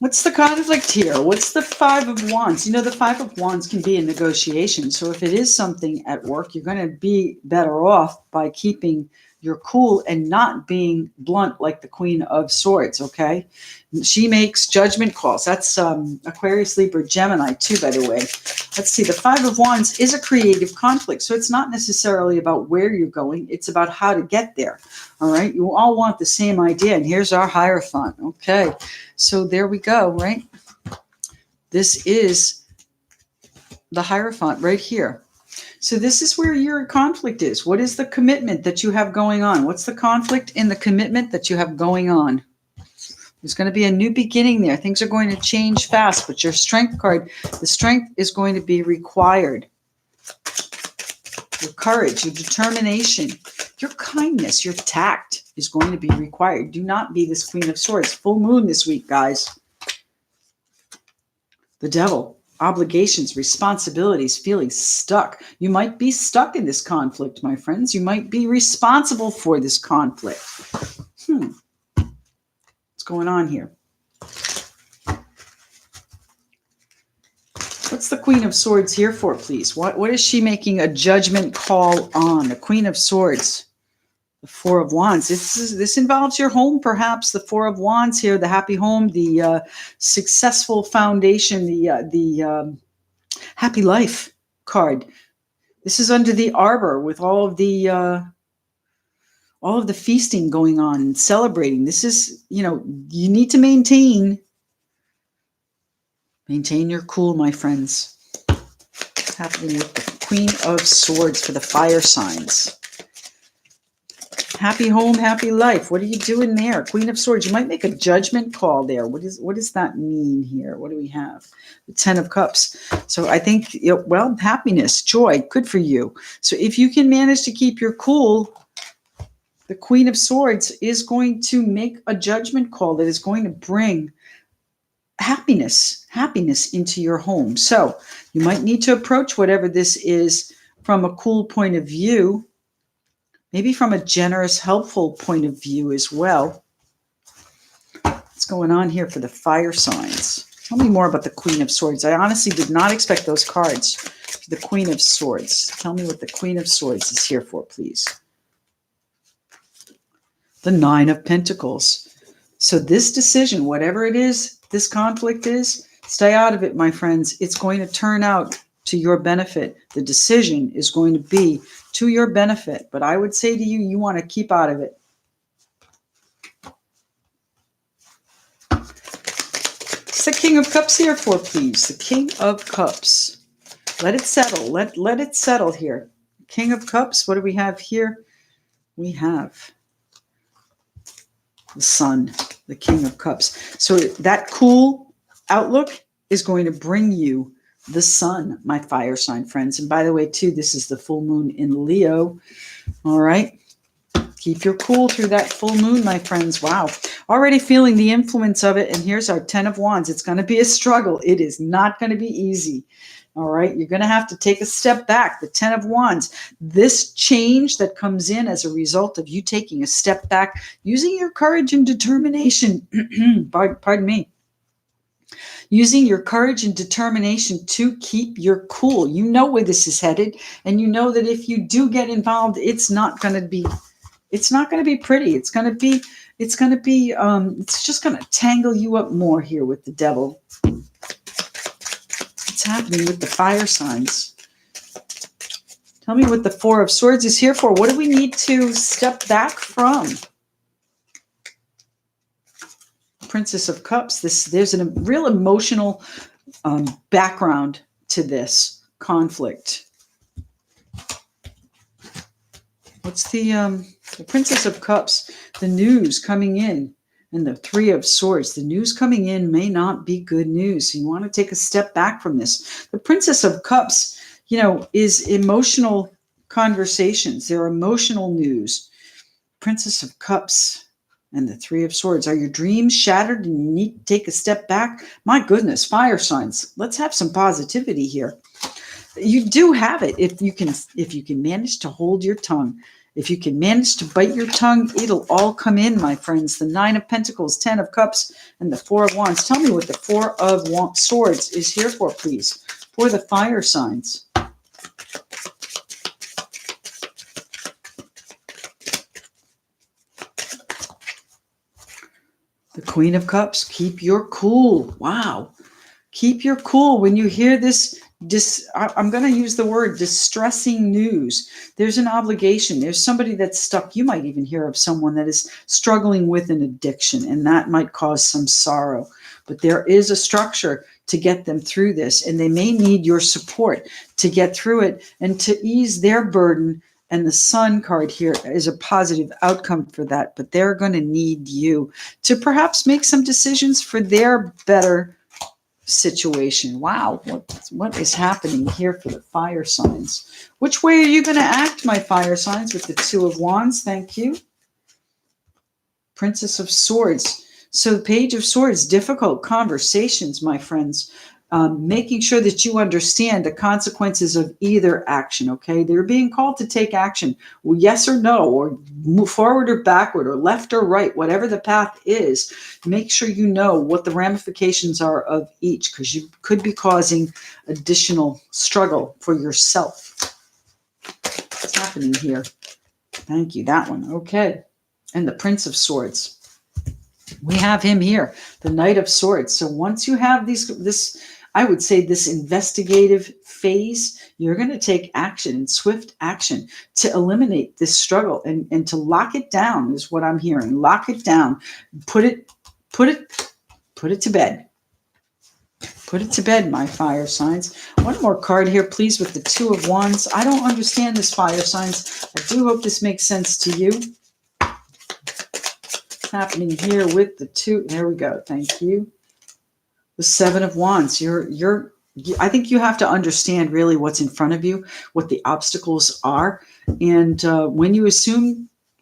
What's the conflict here? What's the Five of Wands? The Five of Wands can be a negotiation. So if it is something at work, you're going to be better off by keeping your cool and not being blunt like the Queen of Swords, okay? She makes judgment calls. That's Aquarius, Libra, Gemini too, by the way. Let's see. The Five of Wands is a creative conflict. So it's not necessarily about where you're going. It's about how to get there, all right? You all want the same idea. And here's our Hierophant, okay? So there we go, right? This is the Hierophant right here. So this is where your conflict is. What is the commitment that you have going on? What's the conflict in the commitment that you have going on? There's going to be a new beginning there. Things are going to change fast, but your Strength card, the strength is going to be required. Your courage, your determination, your kindness, your tact is going to be required. Do not be this Queen of Swords. Full moon this week, guys. The Devil. Obligations, responsibilities, feeling stuck. You might be stuck in this conflict, my friends. You might be responsible for this conflict. What's going on here? What's the Queen of Swords here for, please? What is she making a judgment call on? The Queen of Swords. The Four of Wands. This involves your home, perhaps. The Four of Wands here, the happy home, the successful foundation, the happy life card. This is under the arbor with all of the feasting going on and celebrating. This is, you need to maintain your cool, my friends. What's happening with Queen of Swords for the fire signs. Happy home, happy life. What are you doing there? Queen of Swords. You might make a judgment call there. What does that mean here? What do we have? The Ten of Cups. So I think, well, happiness, joy, good for you. So if you can manage to keep your cool, the Queen of Swords is going to make a judgment call that is going to bring happiness into your home. So you might need to approach whatever this is from a cool point of view, maybe from a generous, helpful point of view as well. What's going on here for the fire signs? Tell me more about the Queen of Swords. I honestly did not expect those cards for the Queen of Swords. Tell me what the Queen of Swords is here for, please. The Nine of Pentacles. So this decision, whatever it is, this conflict is, stay out of it, my friends. It's going to turn out to your benefit. The decision is going to be to your benefit. But I would say to you, you want to keep out of it. What's the King of Cups here for, please? The King of Cups. Let it settle. Let it settle here. King of Cups, what do we have here? We have the Sun, the King of Cups. So that cool outlook is going to bring you the Sun, my fire sign friends. And by the way, too, this is the full moon in Leo. All right. Keep your cool through that full moon, my friends. Wow. Already feeling the influence of it. And here's our 10 of Wands. It's going to be a struggle. It is not going to be easy. All right. You're going to have to take a step back. The 10 of Wands, this change that comes in as a result of you taking a step back, using your courage and determination. Pardon me. Using your courage and determination to keep your cool. You know where this is headed. And you know that if you do get involved, it's not going to be pretty. It's just going to tangle you up more here with the Devil. What's happening with the fire signs? Tell me what the Four of Swords is here for. What do we need to step back from? Princess of Cups. There's a real emotional background to this conflict. What's the Princess of Cups? The news coming in, and the Three of Swords. The news coming in may not be good news. So you want to take a step back from this. The Princess of Cups, is emotional conversations. They're emotional news. Princess of Cups and the Three of Swords. Are your dreams shattered and you need to take a step back? My goodness, fire signs. Let's have some positivity here. You do have it if you can manage to hold your tongue. If you can manage to bite your tongue, it'll all come in, my friends. The Nine of Pentacles, 10 of Cups, and the Four of Wands. Tell me what the Four of Swords is here for, please, for the fire signs. The Queen of Cups, keep your cool. Wow. Keep your cool when you hear this. I'm going to use the word distressing news. There's an obligation. There's somebody that's stuck. You might even hear of someone that is struggling with an addiction, and that might cause some sorrow. But there is a structure to get them through this, and they may need your support to get through it and to ease their burden. And the Sun card here is a positive outcome for that, but they're going to need you to perhaps make some decisions for their better situation. Wow, what is happening here for the fire signs? Which way are you going to act, my fire signs, with the Two of Wands? Thank you. Princess of Swords. So the Page of Swords, difficult conversations, my friends. Making sure that you understand the consequences of either action, okay? They're being called to take action, well, yes or no, or move forward or backward, or left or right, whatever the path is. Make sure you know what the ramifications are of each, because you could be causing additional struggle for yourself. What's happening here? Thank you, that one, okay. And the Prince of Swords. We have him here, the Knight of Swords. So once you have this, I would say this investigative phase, you're going to take action, swift action, to eliminate this struggle and to lock it down is what I'm hearing. Lock it down. Put it to bed. Put it to bed, my fire signs. One more card here, please, with the Two of Wands. I don't understand this, fire signs. I do hope this makes sense to you. What's happening here with the two? There we go. Thank you. The Seven of Wands. I think you have to understand really what's in front of you, what the obstacles are. And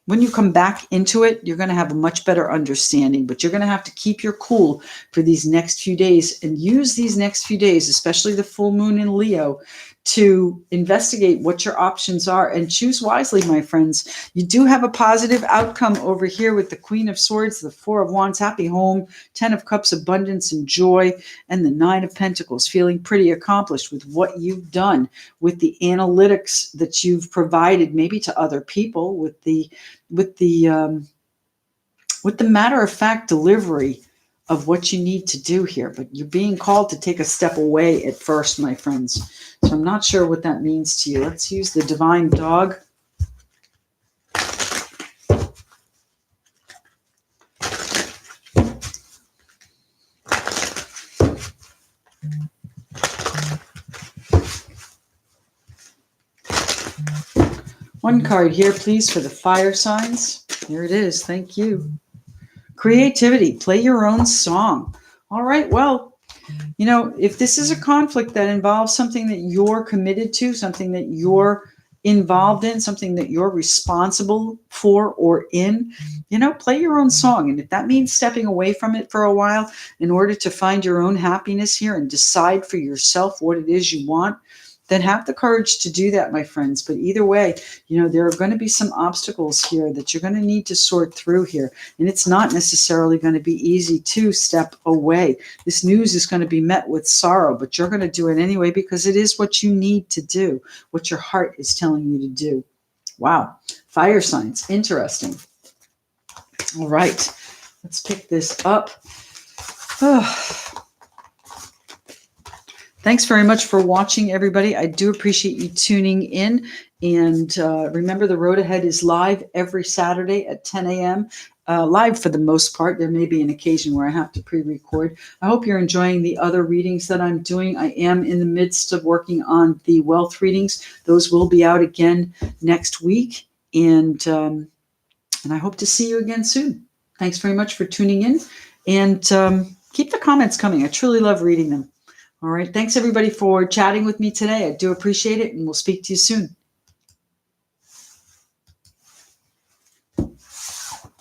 when you come back into it, you're going to have a much better understanding, but you're going to have to keep your cool for these next few days and use these next few days, especially the full moon in Leo, to investigate what your options are and choose wisely, my friends. You do have a positive outcome over here with the Queen of Swords, the Four of Wands, happy home, 10 of Cups, abundance and joy, and the Nine of Pentacles, feeling pretty accomplished with what you've done, with the analytics that you've provided maybe to other people, with the matter of fact delivery of what you need to do here. But you're being called to take a step away at first, my friends. So I'm not sure what that means to you. Let's use the Divine Dog. One card here, please, for the fire signs. Here it is. Thank you. Creativity. Play your own song. All right. Well, you know, if this is a conflict that involves something that you're committed to, something that you're involved in, something that you're responsible for or in, you know, play your own song. And if that means stepping away from it for a while in order to find your own happiness here and decide for yourself what it is you want, then have the courage to do that, my friends. But either way, you know, there are going to be some obstacles here that you're going to need to sort through here. And it's not necessarily going to be easy to step away. This news is going to be met with sorrow, but you're going to do it anyway because it is what you need to do, what your heart is telling you to do. Wow. Fire signs. Interesting. All right. Let's pick this up. Thanks very much for watching, everybody. I do appreciate you tuning in. And remember, The Road Ahead is live every Saturday at 10 a.m. Live for the most part. There may be an occasion where I have to pre-record. I hope you're enjoying the other readings that I'm doing. I am in the midst of working on the wealth readings. Those will be out again next week. And I hope to see you again soon. Thanks very much for tuning in. And keep the comments coming. I truly love reading them. All right. Thanks, everybody, for chatting with me today. I do appreciate it, and we'll speak to you soon.